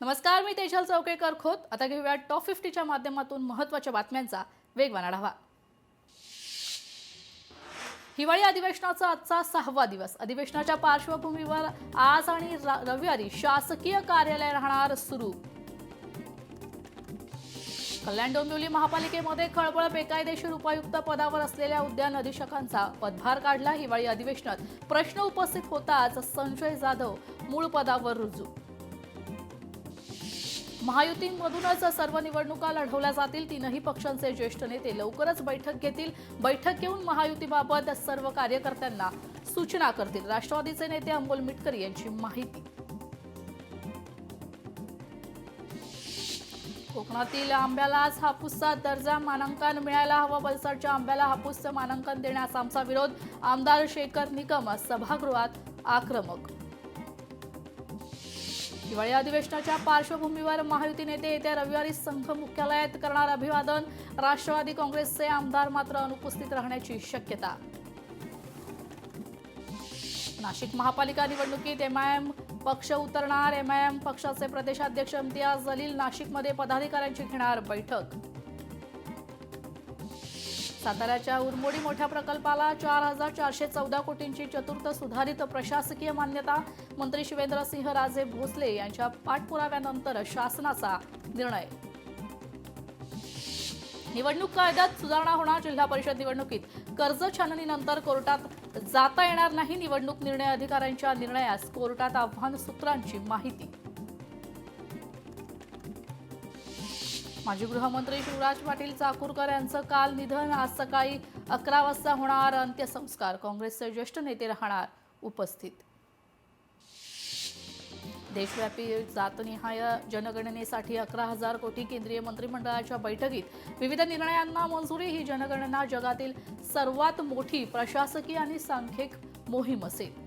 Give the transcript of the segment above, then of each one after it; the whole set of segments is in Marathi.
नमस्कार, मी तेजल चौकेकर खोत. आता घेऊया टॉप 50च्या माध्यमातून महत्त्वाच्या बातम्यांचा वेगवान आढावा. हिवाळी अधिवेशनाचा आजचा 6वा दिवस. अधिवेशनाच्या पार्श्वभूमीवर आज आणि रविवारी शासकीय कार्यालय राहणार सुरू. कल्याण डोंबिवली महापालिकेमध्ये खळबळ. बेकायदेशीर उपायुक्त पदावर असलेल्या उद्यान अधीक्षकांचा पदभार काढला. हिवाळी अधिवेशनात प्रश्न उपस्थित होताच संजय जाधव मूळ पदावर रुजू. महायुतीमधूनच सर्व निवडणुका लढवल्या जातील. तीनही पक्षांचे ज्येष्ठ नेते लवकरच बैठक घेतील. बैठक घेऊन महायुतीबाबत सर्व कार्यकर्त्यांना सूचना करतील. राष्ट्रवादीचे नेते अमोल मिटकर यांची माहिती. कोकणातील आंब्यालाच हापूसचा दर्जा, मानांकन मिळायला हवं. वलसाडच्या आंब्याला हापूसचं मानांकन देण्यास आमचा विरोध. आमदार शेखर निकम सभागृहात आक्रमक. हिवाळी अधिवेशनाच्या पार्श्वभूमीवर महायुती नेते येत्या रविवारी संघ मुख्यालयात करणार अभिवादन. राष्ट्रवादी काँग्रेसचे आमदार मात्र अनुपस्थित राहण्याची शक्यता. नाशिक महापालिका निवडणुकीत एमआयएम पक्ष उतरणार. एमआयएम पक्षाचे प्रदेशाध्यक्ष इम्तियाज जलील नाशिकमध्ये पदाधिकाऱ्यांची घेणार बैठक. साताऱ्याच्या उरमोडी मोठ्या प्रकल्पाला 4,414 कोटींची चतुर्थ सुधारित प्रशासकीय मान्यता. मंत्री शिवेंद्रसिंह राजे भोसले यांच्या पाठपुराव्यानंतर शासनाचा निर्णय. निवडणूक कायद्यात सुधारणा होणार. जिल्हा परिषद निवडणुकीत कर्ज छाननीनंतर कोर्टात जाता येणार नाही. निवडणूक निर्णय अधिकाऱ्यांच्या निर्णयास कोर्टात आव्हान. सूत्रांची माहिती. माजी गृहमंत्री शिवराज पाटील चाकूरकर यांचं काल निधन. आज सकाळी 11 वाजता होणार अंत्यसंस्कार. काँग्रेसचे ज्येष्ठ नेते राहणार उपस्थित. देशव्यापी जातनिहाय जनगणनेसाठी 11,000 कोटी. केंद्रीय मंत्रिमंडळाच्या बैठकीत विविध निर्णयांना मंजुरी. ही जनगणना जगातील सर्वात मोठी प्रशासकीय आणि सांख्यिक मोहीम असेल.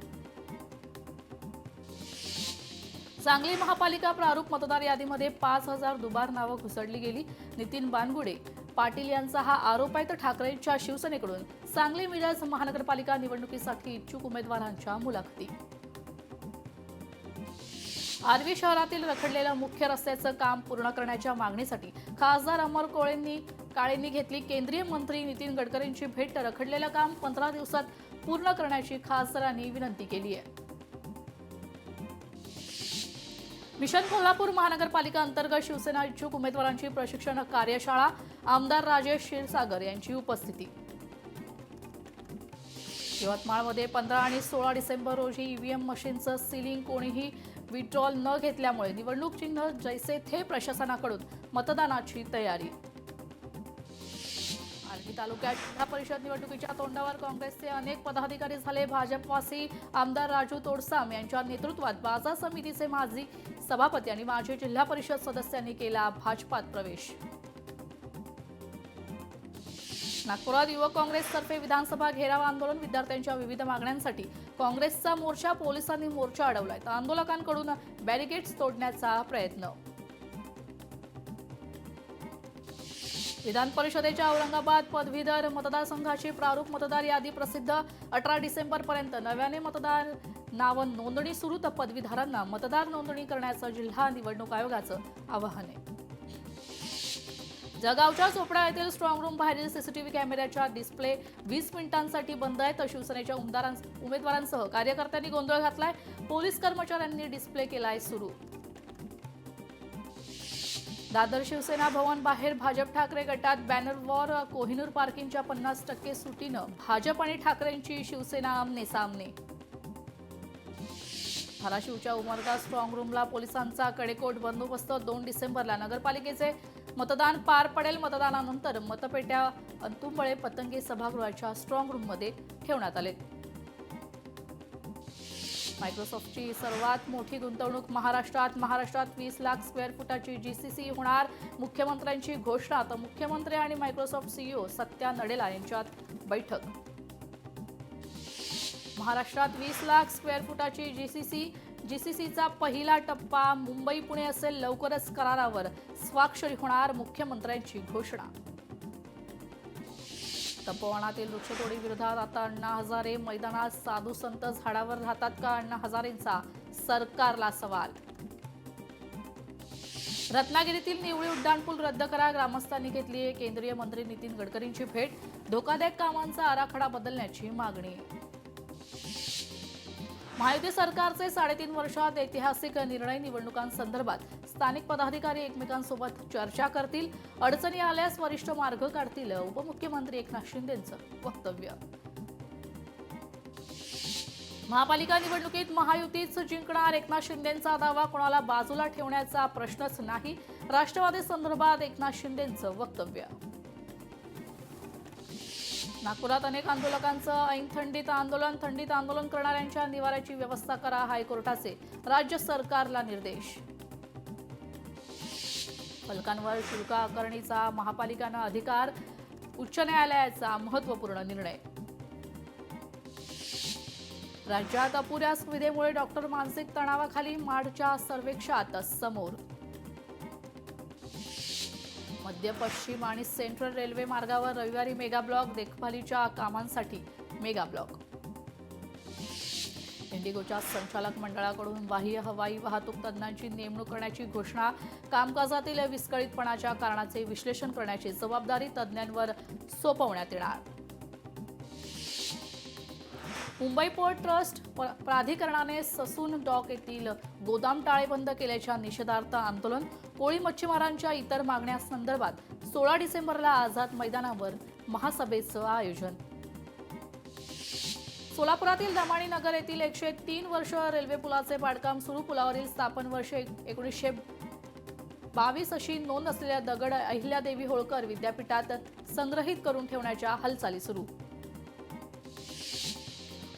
सांगली महापालिका प्रारूप मतदार यादीमध्ये 5,000 दुबार नावं घुसडली गेली. नितीन बानगुडे पाटील यांचा हा आरोप आहे. तर ठाकरेंच्या शिवसेनेकडून सांगली मिरज महानगरपालिका निवडणुकीसाठी इच्छुक उमेदवारांच्या मुलाखती. आर्वी शहरातील रखडलेलं मुख्य रस्त्याचं काम पूर्ण करण्याच्या मागणीसाठी खासदार अमर काळेंनी घेतली केंद्रीय मंत्री नितीन गडकरींची भेट. रखडलेलं काम 15 दिवसात पूर्ण करण्याची खासदारांनी विनंती केली आहे. मिशन कोल्हापूर महानगरपालिका अंतर्गत शिवसेना इच्छुक उमेदवारांची प्रशिक्षण कार्यशाळा. आमदार राजेश क्षीरसागर यांची उपस्थिती. यवतमाळमध्ये 15 आणि 16 डिसेंबर रोजी ईव्हीएम मशीनचं सीलिंग कोणीही विड्रॉल न घेतल्यामुळे निवडणूक चिन्ह जैसे थे. प्रशासनाकडून मतदानाची तयारी. आर्वी तालुक्यात जिल्हा परिषद निवडणुकीच्या तोंडावर काँग्रेसचे अनेक पदाधिकारी झाले. भाजपवासी आमदार राजू तोडसाम यांच्या नेतृत्वात बाजार समितीचे माजी सभापती आणि माजी जिल्हा परिषद सदस्यांनी केला भाजपात प्रवेश. नागपुरात युवक काँग्रेसतर्फे विधानसभा घेराव आंदोलन. विद्यार्थ्यांच्या विविध मागण्यांसाठी काँग्रेसचा मोर्चा. पोलिसांनी मोर्चा अडवलाय. तर आंदोलकांकडून बॅरिकेड्स तोडण्याचा प्रयत्न. विधान परिषदेच्या औरंगाबाद पदवीधर मतदारसंघाची प्रारूप मतदार यादी प्रसिद्ध. 18 डिसेंबरपर्यंत नव्याने मतदार नाव नोंदणी सुरू. तर पदवीधरांना मतदार नोंदणी करण्याचं जिल्हा निवडणूक आयोगाचं आवाहन आहे. जळगावच्या चोपडा येथील स्ट्रॉंग रूम बाहेरील सीसीटीव्ही कॅमेऱ्याच्या डिस्प्ले 20 मिनिटांसाठी बंद आहे. तर शिवसेनेच्या उमेदवारांसह कार्यकर्त्यांनी गोंधळ घातलाय. पोलीस कर्मचाऱ्यांनी डिस्प्ले केलाय सुरू. दादर शिवसेना भवन बाहेर भाजप ठाकरे गटात बॅनर वॉर. कोहिनूर पार्किंगच्या 50% सुटीनं भाजप आणि ठाकरेंची शिवसेना आमने सामने. धाराशिवच्या उमरगा स्ट्रॉंग रूमला पोलिसांचा कडेकोट बंदोबस्त. 2 डिसेंबरला नगरपालिकेचे मतदान पार पडेल. मतदानानंतर मतपेट्या अंतुंबळे पतंगे सभागृहाच्या स्ट्रॉंग रूममध्ये ठेवण्यात आले. मायक्रोसॉफ्टची सर्वात मोठी गुंतवणूक महाराष्ट्रात. 20 लाख स्क्वेअर फुटाची जीसीसी होणार. मुख्यमंत्र्यांची घोषणा. तर मुख्यमंत्री आणि मायक्रोसॉफ्ट सीईओ सत्या नडेला यांच्यात बैठक. महाराष्ट्रात 20 लाख स्क्वेअर फुटाची जीसीसीचा पहिला टप्पा मुंबई पुणे असेल. लवकरच करारावर स्वाक्षरी होणार. मुख्यमंत्र्यांची घोषणा. तपोवनातील वृक्षतोडी विरोधात आता अण्णा हजारे मैदानात. साधू संत झाडावर राहतात का? अण्णा हजारेंचा सरकारला सवाल. रत्नागिरीतील निवळी उड्डाणपूल रद्द करा, ग्रामस्थांनी घेतली आहे केंद्रीय मंत्री नितीन गडकरींची भेट, धोकादायक कामांचा आराखडा बदलण्याची मागणी. महायुती सरकारचे 3.5 वर्षात ऐतिहासिक निर्णय, निवडणुकांसंदर्भात स्थानिक पदाधिकारी एकमेकांसोबत चर्चा करतील, अडचणी आल्यास वरिष्ठ मार्ग काढतील, उपमुख्यमंत्री एकनाथ शिंदेंचं वक्तव्य. महापालिका निवडणुकीत महायुतीच जिंकणार, एकनाथ शिंदेंचा दावा कोणाला बाजूला ठेवण्याचा प्रश्नच नाही, राष्ट्रवादी संदर्भात एकनाथ शिंदेंचं वक्तव्य. नागपुरात अनेक आंदोलकांचं ऐन थंडीत आंदोलन करणाऱ्यांच्या निवाऱ्याची व्यवस्था करा, हायकोर्टाचे राज्य सरकारला निर्देश. फलकांवर शुल्क आकारणीचा महापालिकांना अधिकार, उच्च न्यायालयाचा महत्त्वपूर्ण निर्णय. राज्यात अपुऱ्या सुविधेमुळे डॉक्टर मानसिक तणावाखाली, माढच्या सर्वेक्षणात समोर. मध्य पश्चिम आणि सेंट्रल रेल्वे मार्गावर रविवारी मेगा ब्लॉक, देखभालीच्या कामांसाठी मेगा ब्लॉक. इंडिगोच्या संचालक मंडळाकडून बाह्य हवाई वाहतूक तज्ज्ञांची नेमणूक करण्याची घोषणा, कामकाजातील विस्कळीतपणाच्या कारणाचे विश्लेषण करण्याची जबाबदारी तज्ज्ञांवर सोपवण्यात येणार. मुंबई पोर्ट ट्रस्ट प्राधिकरणाने ससून डॉक येथील गोदाम टाळेबंद केल्याच्या निषेधार्थ आंदोलन, कोळी मच्छीमारांच्या इतर मागण्यांसंदर्भात 16 डिसेंबरला आझाद मैदानावर महासभेचं आयोजन. सोलापुरातील दमाणी नगर येथील 103 वर्ष रेल्वे पुलाचे बांधकाम सुरू, पुलावरील स्थापन वर्ष 1922 अशी नोंद असलेल्या दगड अहिल्यादेवी होळकर विद्यापीठात संग्रहित करून ठेवण्याच्या हालचाली सुरू.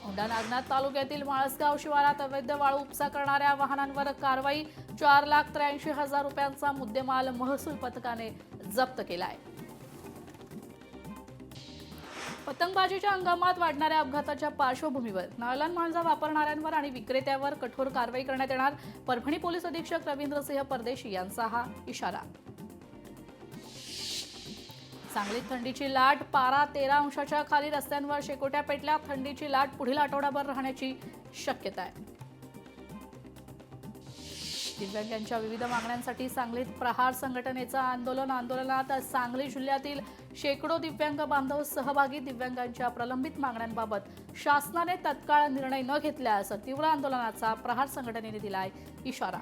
औंढा नागनाथ तालुक्यातील माळसगाव शिवारात अवैध वाळू उपसा करणाऱ्या वाहनांवर कारवाई, 4,83,000 रुपयांचा मुद्देमाल महसूल पथकाने जप्त केलाय. पतंगबाजीच्या हंगामात वाढणाऱ्या अपघाताच्या पार्श्वभूमीवर नायलॉन मांजा वापरणाऱ्यांवर आणि विक्रेत्यावर कठोर कारवाई करण्यात येणार, परभणी पोलीस अधीक्षक रवींद्रसिंह परदेशी यांचा हा इशारा. सांगलीत थंडीची लाट, पारा 13 अंशाच्या खाली, रस्त्यांवर शेकोट्या पेटल्या, थंडीची लाट पुढील आठवडाभर राहण्याची शक्यता आहे. दिव्यांगांच्या विविध मागण्यांसाठी सांगलीत प्रहार संघटनेचं आंदोलनात सांगली जिल्ह्यातील शेकडो दिव्यांग बांधव सहभागी. दिव्यांगांच्या प्रलंबित मागण्यांबाबत शासनाने तत्काळ निर्णय न घेतल्यास तीव्र आंदोलनाचा प्रहार संघटनेने दिलाय इशारा.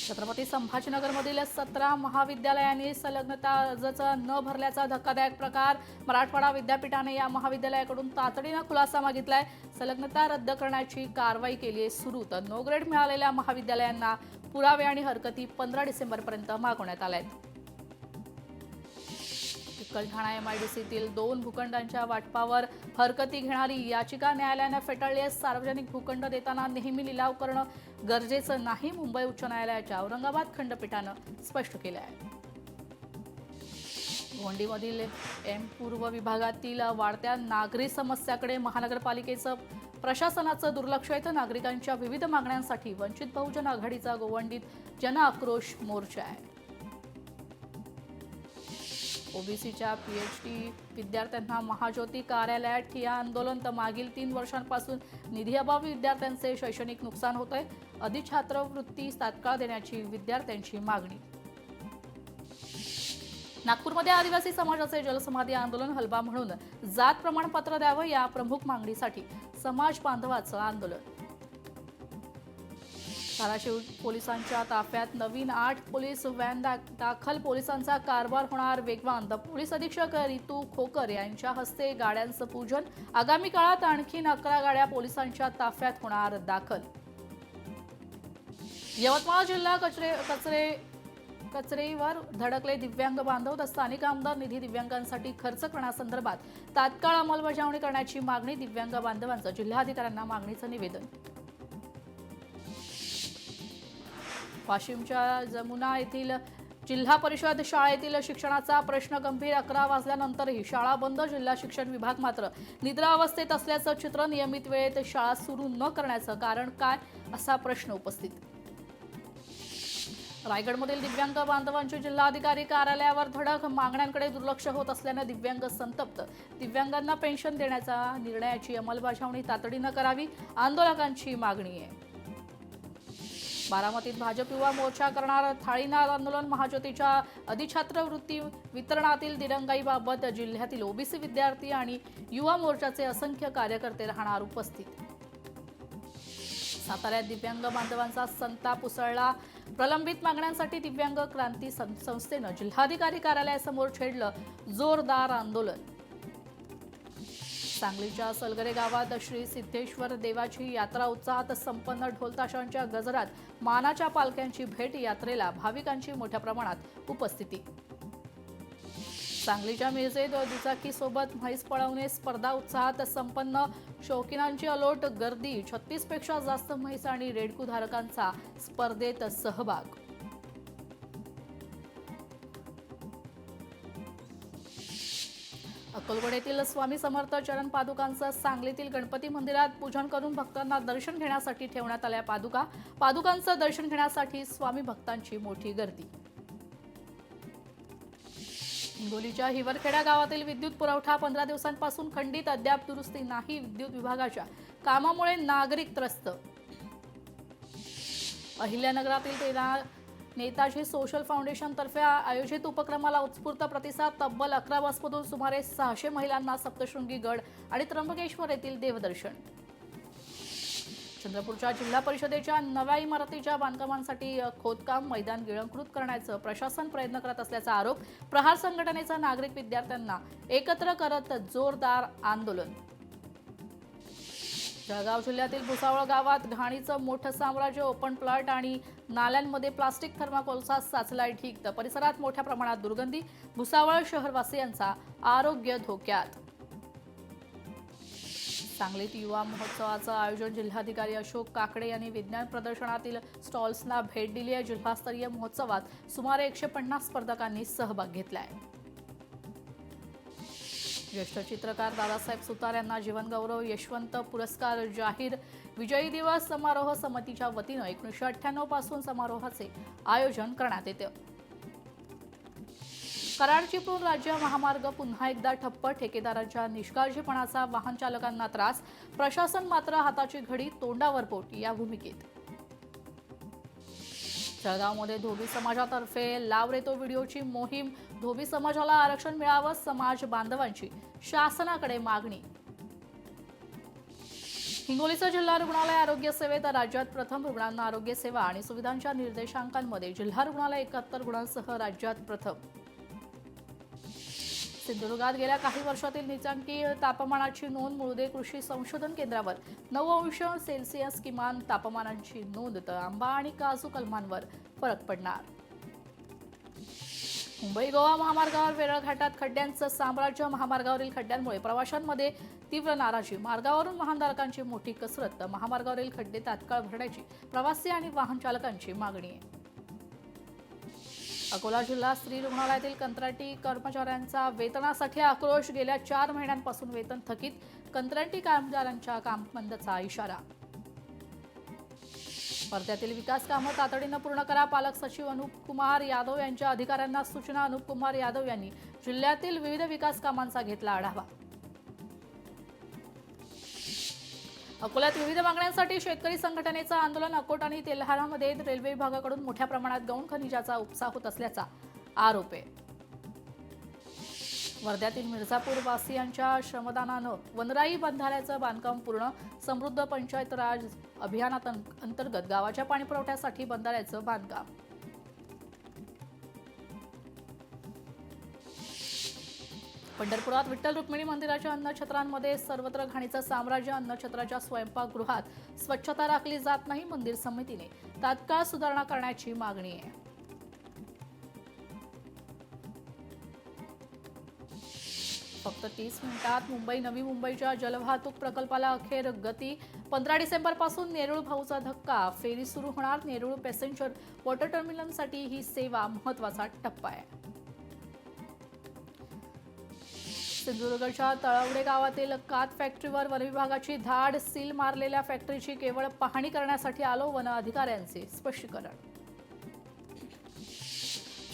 छत्रपती संभाजीनगरमधील 17 महाविद्यालयांनी संलग्नता अर्ज न भरल्याचा धक्कादायक प्रकार, मराठवाडा विद्यापीठाने या महाविद्यालयाकडून तातडीने खुलासा मागितलाय. संलग्नता रद्द करण्याची कारवाई केली आहे सुरू, तर नो ग्रेड मिळालेल्या महाविद्यालयांना पुरावे आणि हरकती 15 डिसेंबरपर्यंत मागवण्यात आल्या आहेत. चिकलठाणा एमआयडीसीतील 2 भूखंडांच्या वाटपावर हरकती घेणारी याचिका न्यायालयाने फेटाळली आहे. सार्वजनिक भूखंड देताना नेहमी लिलाव करणं गरजेचं नाही, मुंबई उच्च न्यायालयाच्या औरंगाबाद खंडपीठानं स्पष्ट केलं आहे. गोंडीमधील पूर्व विभागातील वाढत्या नागरी समस्याकडे महानगरपालिकेचं प्रशासनाचं दुर्लक्ष आहे. नागरिकांच्या विविध मागण्यांसाठी वंचित बहुजन आघाडीचा गोवंडीत जनआक्रोश मोर्चा आहे. ओबीसीच्या पीएचडी विद्यार्थ्यांना महाज्योती कार्यालयात ठिय्या आंदोलन, तर मागील 3 वर्षांपासून निधी अभावी विद्यार्थ्यांचे शैक्षणिक नुकसान होत आहे. अधिछात्रवृत्ती तात्काळ देण्याची विद्यार्थ्यांची मागणी. नागपूरमध्ये आदिवासी समाजाचे जलसमाधी आंदोलन, हलबा म्हणून जात प्रमाणपत्र द्यावं या प्रमुख मागणीसाठी समाज बांधवाचं आंदोलन. धाराशिव पोलिसांच्या ताफ्यात नवीन 8 पोलीस व्हॅन दाखल, पोलिसांचा कारभार होणार वेगवान. पोलीस अधीक्षक रितू खोकर यांच्या हस्ते गाड्यांचं पूजन. आगामी काळात आणखीन 11 गाड्या पोलिसांच्या ताफ्यात होणार दाखल. यवतमाळ जिल्हा कचरेवर धडकले दिव्यांग बांधव, तर स्थानिक आमदार निधी दिव्यांगांसाठी खर्च करण्यासंदर्भात तात्काळ अंमलबजावणी करण्याची मागणी. दिव्यांग बांधवांचं जिल्हाधिकाऱ्यांना मागणीचं निवेदन. वाशिमच्या जमुना येथील जिल्हा परिषद शाळेतील शिक्षणाचा प्रश्न गंभीर. 11 वाजल्यानंतरही शाळा बंद. जिल्हा शिक्षण विभाग मात्र निद्रावस्थेत असल्याचं चित्र. नियमित वेळेत शाळा सुरू न करण्याचं कारण काय, असा प्रश्न उपस्थित. रायगडमधील दिव्यांग बांधवांची जिल्हाधिकारी कार्यालयावर धडक, मागण्यांकडे दुर्लक्ष होत असल्याने दिव्यांग संतप्त. दिव्यांगांना पेन्शन देण्याच्या निर्णयाची अंमलबजावणी तातडीनं करावी, आंदोलकांची मागणी आहे. बारामतीत भाजप युवा मोर्चा करणार थाळीनाद आंदोलन. महाज्योतीच्या अधिछात्रवृत्ती वितरणातील दिरंगाईबाबत जिल्ह्यातील ओबीसी विद्यार्थी आणि युवा मोर्चाचे असंख्य कार्यकर्ते राहणार उपस्थित. साताऱ्यात दिव्यांग बांधवांचा संताप उसळला. प्रलंबित मागण्यांसाठी दिव्यांग क्रांती संस्थेनं जिल्हाधिकारी कार्यालयासमोर छेडलं जोरदार आंदोलन. सांगलीच्या सलगरे गावात श्री सिद्धेश्वर देवाची यात्रा उत्साहात संपन्न. ढोलताशांच्या गजरात मानाच्या पालख्यांची भेट. यात्रेला भाविकांची मोठ्या प्रमाणात उपस्थिती. सांगलीच्या मिरजेत दुचाकीसोबत म्हैस पळवणे स्पर्धा उत्साहात संपन्न. शौकीनांची अलोट गर्दी. 36 पेक्षा जास्त म्हैस आणि रेडकू धारकांचा स्पर्धेत सहभाग. अक्कलकोट येथील स्वामी समर्थ चरण पादुकांचं सांगलीतील गणपती मंदिरात पूजन करून भक्तांना दर्शन घेण्यासाठी ठेवण्यात आल्या पादुका. पादुकांचं दर्शन घेण्यासाठी स्वामी भक्तांची मोठी गर्दी. हिंगोलीच्या हिवरखेडा गावातील विद्युत पुरवठा 15 दिवसांपासून खंडित. अद्याप दुरुस्ती नाही. विद्युत विभागाच्या कामामुळे नागरिक त्रस्त. अहिल्यानगरातील नेताजी सोशल फाउंडेशन तर्फे आयोजित उपक्रमाला उत्स्फूर्त प्रतिसाद. तब्बल 11 बसमधून सुमारे 600 महिलांना सप्तशृंगी गड आणि त्र्यंबकेश्वर येथील देवदर्शन. चंद्रपूरच्या जिल्हा परिषदेच्या नव्या इमारतीच्या बांधकामांसाठी खोदकाम मैदान गिळंकृत करण्याचं प्रशासन प्रयत्न करत असल्याचा आरोप. प्रहार संघटनेचा नागरिक विद्यार्थ्यांना एकत्र करत जोरदार आंदोलन. जळगाव जिल्ह्यातील भुसावळ गावात घाणीचं मोठं साम्राज्य. ओपन प्लॉट आणि नाल्यांमध्ये प्लास्टिक थर्माकोलचा साचलाय ढीग. तर परिसरात मोठ्या प्रमाणात दुर्गंधी. भुसावळ शहरवासियांचा आरोग्य धोक्यात. सांगलीत युवा महोत्सवाचं आयोजन. जिल्हाधिकारी अशोक काकडे यांनी विज्ञान प्रदर्शनातील स्टॉल्सना भेट दिली आहे. जिल्हास्तरीय महोत्सवात सुमारे 150 स्पर्धकांनी सहभाग घेतलाय. ज्येष्ठ चित्रकार दादासाहेब सुतार यांना जीवनगौरव यशवंत पुरस्कार जाहीर. विजयी दिवस समारोह समितीच्या वतीनं 1998 पासून समारोहाचे आयोजन करण्यात येते. कराड चिपळूण राज्य महामार्ग पुन्हा एकदा ठप्प. ठेकेदारांच्या निष्काळजीपणाचा वाहन चालकांना त्रास. प्रशासन मात्र हाताची घडी तोंडावर पोट या भूमिकेत. जळगावमध्ये धोबी समाजातर्फे लाव रे तो व्हिडिओची मोहीम. धोबी समाजाला आरक्षण मिळावं समाज बांधवांची शासनाकडे मागणी. हिंगोलीचं जिल्हा रुग्णालय आरोग्य सेवेत राज्यात प्रथम. रुग्णांना आरोग्य सेवा आणि सुविधांच्या निर्देशांकांमध्ये जिल्हा रुग्णालय 71 गुणांसह राज्यात प्रथम. सिंधुदुर्गात गेल्या काही वर्षातील नीचांकी तापमानाची नोंद. मुळदे कृषी संशोधन केंद्रावर 9°C किमान तापमानाची नोंद. तर आंबा आणि काजू कलमांवर फरक पडणार. मुंबई गोवा महामार्गावर वेरळ घाटात खड्ड्यांचं साम्राज्य. महामार्गावरील खड्ड्यांमुळे प्रवाशांमध्ये तीव्र नाराजी. मार्गावरून वाहनधारकांची मोठी कसरत. महामार्गावरील खड्डे तात्काळ भरण्याची प्रवासी आणि वाहन चालकांची मागणी आहे. अकोला जिल्हा स्त्री रुग्णालयातील कंत्राटी कर्मचाऱ्यांचा वेतनासाठी आक्रोश. गेल्या 4 महिन्यांपासून वेतन थकीत. कंत्राटी कामगारांच्या कामबंदचा इशारा. वर्ध्यातील विकास कामं तातडीनं पूर्ण करा. पालक सचिव अनुप कुमार यादव यांच्या अधिकाऱ्यांना सूचना. अनुप कुमार यादव यांनी जिल्ह्यातील विविध विकास कामांचा घेतला आढावा. अकोल्यात विविध मागण्यांसाठी शेतकरी संघटनेचं आंदोलन. अकोट आणि तेल्हारामध्ये रेल्वे विभागाकडून मोठ्या प्रमाणात गौण खनिजाचा उपसा होत असल्याचा आरोप आहे. वर्ध्यातील मिर्झापूर वासियांच्या श्रमदानानं वनराई बंधाऱ्याचं बांधकाम पूर्ण. समृद्ध पंचायत राज अभियानांतर्गत गावाच्या पाणीपुरवठ्यासाठी बंधाऱ्याचं बांधकाम. पंढरपुरात विठ्ठल रुक्मिणी मंदिराच्या अन्नछत्रांमध्ये सर्वत्र घाणीचं साम्राज्य. अन्नछत्राच्या स्वयंपाकगृहात स्वच्छता राखली जात नाही. मंदिर समितीने तात्काळ सुधारणा करण्याची मागणी आहे. फक्त 30 मिनिटात मुंबई नवी मुंबईच्या जलवाहतूक प्रकल्पाला अखेर गती. 15 डिसेंबरपासून नेरूळ भाऊचा धक्का. फेरी सुरू होणार. नेरूळ पॅसेंजर वॉटर टर्मिनलसाठी ही सेवा महत्त्वाचा टप्पा आहे. सिंधुदुर्गच्या तळवडे गावातील कात फॅक्टरीवर वनविभागाची धाड. सील मारलेल्या फॅक्टरीची केवळ पाहणी करण्यासाठी आलो. वन अधिकाऱ्यांचे स्पष्टीकरण.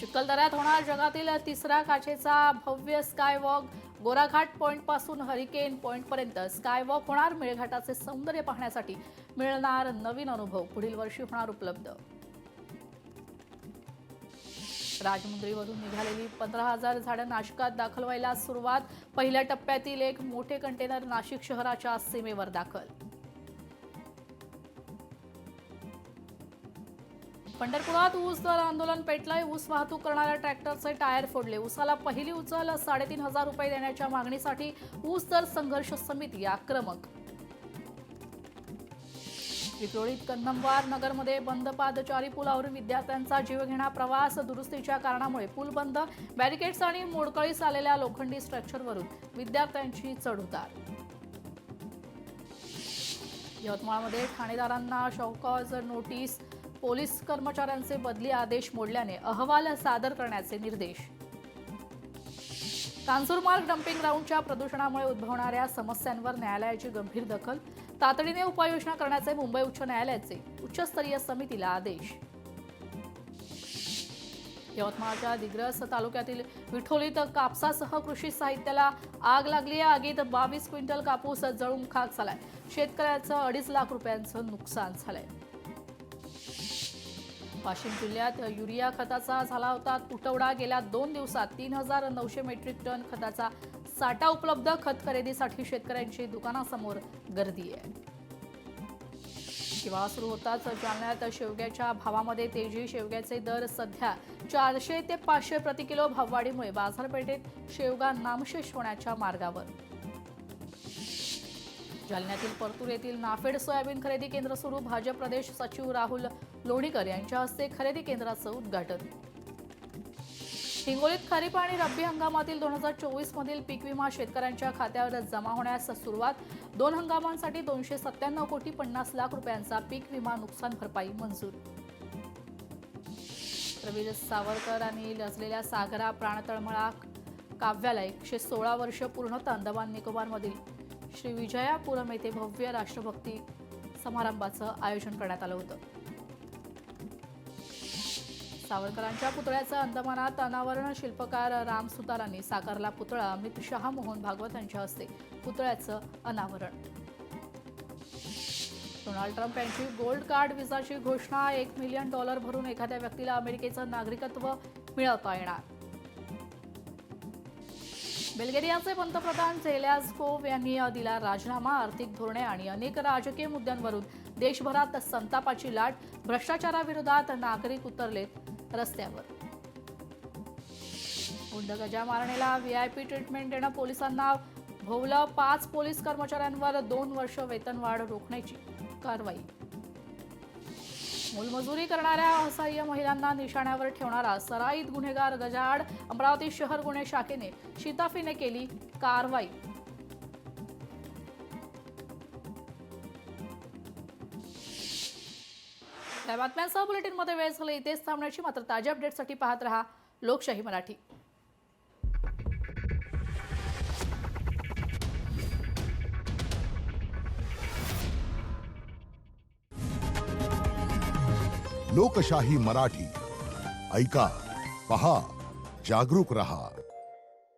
चिखलदऱ्यात होणार जगातील 3रा काचेचा भव्य स्काय वॉक. गोराघाट पॉइंट पासून हरिकेन पॉइंट पर्यंत स्कायवॉक होणार। मेळघाटाचे सौंदर्य पाहण्यासाठी मिळणार नवीन अनुभव, पुढील वर्षी होणार उपलब्ध। राजमुंद्रीवरून निघालेली 15,000 झाडं नाशिकात दाखल व्हायला सुरुवात। पहिल्या टप्प्यातील एक मोठे कंटेनर नाशिक शहराच्या सीमेवर दाखल। पंढरपुरात ऊस दर आंदोलन पेटलंय। ऊस वाहतूक करणाऱ्या ट्रॅक्टरचे टायर फोडले। ऊसाला पहिली उचल 3,500 रुपये देण्याच्या मागणीसाठी ऊस दर संघर्ष समिती आक्रमक। विक्रोळीत कन्नमवार नगरमध्ये बंद पादचारी पुलावरून विद्यार्थ्यांचा जीवघेणा प्रवास। दुरुस्तीच्या कारणामुळे पूल बंद। बॅरिकेड्स आणि मोडकळीस आलेल्या लोखंडी स्ट्रक्चरवरून विद्यार्थ्यांची चढउतार। यवतमाळमध्ये ठाणेदारांना शौकॉज नोटीस। पोलीस कर्मचाऱ्यांचे बदली आदेश मोडल्याने अहवाल सादर करण्याचे निर्देश। कांजूरमार्ग डम्पिंग ग्राउंडच्या प्रदूषणामुळे उद्भवणाऱ्या समस्यांवर न्यायालयाची गंभीर दखल। तातडीने उपाययोजना करण्याचे मुंबई उच्च न्यायालयाचे उच्चस्तरीय समितीला आदेश। यवतमाळच्या दिग्रस तालुक्यातील विठोलीत कापसासह कृषी साहित्याला आग लागली आहे। आगीत 22 क्विंटल कापूस जळून खाक झालाय। शेतकऱ्याचं 2.5 लाख रुपयांचं नुकसान झालंय। वाशिम जिल्ह्यात युरिया खताचा झाला होता तुटवडा। गेल्या 2 दिवसात 3,900 मेट्रिक टन खताचा साठा उपलब्ध। खत खरेदीसाठी शेतकऱ्यांची दुकानासमोर गर्दी आहे। हिवाळा सुरू होताच जालन्यात शेवग्याच्या भावामध्ये तेजी। शेवग्याचे दर सध्या 400 ते 500 प्रति किलो। भाववाढीमुळे बाजारपेठेत शेवगा नामशेष होण्याच्या मार्गावर। जालन्यातील परतूर येथील नाफेड सोयाबीन खरेदी केंद्र सुरू। भाजप प्रदेश सचिव राहुल लोणीकर यांच्या हस्ते खरेदी केंद्राचं उद्घाटन। हिंगोलीत खरीप आणि रब्बी हंगामातील 2024 मधील पीक विमा शेतकऱ्यांच्या खात्यावर जमा होण्यास सुरुवात। 2 हंगामांसाठी 297 कोटी 50 लाख रुपयांचा पीक विमा नुकसान भरपाई मंजूर। रवींद्र सावरकर आणि लजलेल्या सागरा प्राणतळमळा काव्याला 116 वर्ष पूर्ण। अंदमान निकोबारमधील श्री विजयापुरम येथे भव्य राष्ट्रभक्ती समारंभाचं आयोजन करण्यात आलं होतं। सावरकरांच्या पुतळ्याचं अंदमानात अनावरण। शिल्पकार राम सुतारांनी साकारला पुतळा। अमित शहा, मोहन भागवत यांच्या हस्ते पुतळ्याचं अनावरण। डोनाल्ड ट्रम्प यांची गोल्ड कार्ड व्हिसाची घोषणा। $1 मिलियन भरून एखाद्या व्यक्तीला अमेरिकेचं नागरिकत्व मिळवता येणार। बुल्गेरियाचे पंतप्रधान झेलेन्स्की यांनी दिला राजीनामा। आर्थिक धोरणे आणि अनेक राजकीय मुद्द्यांवरून देशभरात संतापाची लाट। भ्रष्टाचाराविरोधात नागरिक उतरलेत रस्त्यावर। गुंड गजा मारणेला VIP ट्रीटमेंट देणं पोलिसांना भोवलं। 5 पोलीस कर्मचाऱ्यांवर 2 वर्ष वेतनवाढ रोखण्याची कारवाई। मोलमजुरी करणाऱ्या असहाय्य महिलांना निशाण्यावर ठेवणारा सराईत गुन्हेगार गजाआड। अमरावती शहर गुन्हे शाखेने शिताफीने केली कारवाई। या बातम्यांसह बुलेटिनमध्ये वेळ झाली इथेच थांबण्याची। मात्र ताज्या अपडेटसाठी पाहत रहा लोकशाही मराठी। लोकशाही मराठी ऐका, पहा, जागरूक रहा।